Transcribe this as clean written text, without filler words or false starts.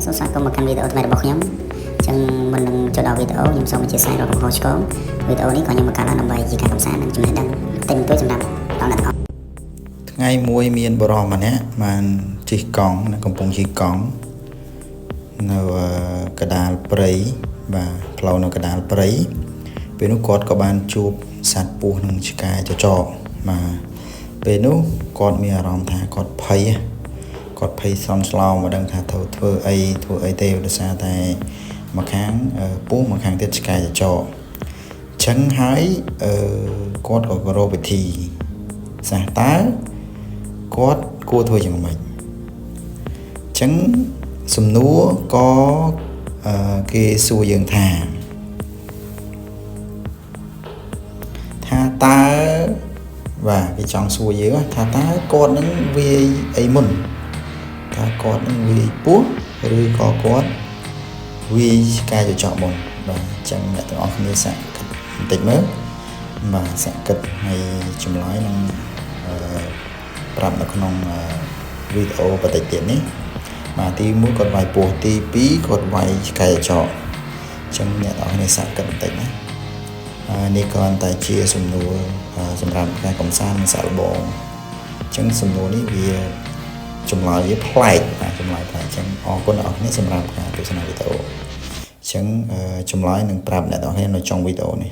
សូមស្វាគមន៍មកកាន់វីដេអូថ្មីរបស់ខ្ញុំអញ្ចឹងមុននឹងចូលដល់វីដេអូខ្ញុំសូមអធិស្ឋានដល់កំហុសឆ្គងវីដេអូនេះក៏ខ្ញុំបង្កើតឡើងដើម្បីជាការកម្សាន្តនិងចំណេះដឹងតិចតួចសម្រាប់បងអ្នកទាំងអស់ថ្ងៃមួយមានបរិសម្នាក់បានជិះកង់នៅកំពង់ជិះកង់នៅកដាលព្រៃបាទផ្លូវនៅកដាលព្រៃពេលនោះគាត់ក៏បានជួបសត្វពស់និងឆ្កែចចកបាទពេលនោះគាត់មានអារម្មណ៍ថាគាត់ភ័យស្រន់ស្លោមិនដឹងថាត្រូវធ្វើអីទេដោយសារតែមួយខាងពស់មួយខាងទៀតឆ្កែចចកចឹងហើយគាត់ក៏រកវិធីសាស្ត្រតើគាត់គួរធ្វើយ៉ាងម៉េចចឹងសំណួរក៏គេសួរយើងថាតើបាទគេចង់សួរយើងថាតើគាត់នឹងវាយអីមុនតើគាត់នឹងវាយពស់ឬក៏គាត់វាយឆ្កែចចកមុនបាទអញ្ចឹងអ្នកទាំងអស់គ្នាសាកគិតបន្តិចមើលបាទសាកគិតហើយចម្លើយនឹងប្រាប់នៅក្នុងវីដេអូបន្តិចទៀតនេះបាទទី1គាត់វាយពស់ទី2គាត់វាយឆ្កែចចកអញ្ចឹងអ្នកទាំងអស់គ្នាសាកគិតបន្តិចណានេះគ្រាន់តែជាសំណួរសម្រាប់ការកំសាន្តនិងសាកល្បងអញ្ចឹងសំណួរនេះវាចម្លើយវាប្លែកបាទចម្លើយប្លែកអញ្ចឹងអរគុណអ្នកនរគ្នាសម្រាប់ការទស្សនាវីដេអូអញ្ចឹងចម្លើយនឹងប្រាប់អ្នកនរគ្នានៅចុងវីដេអូនេះ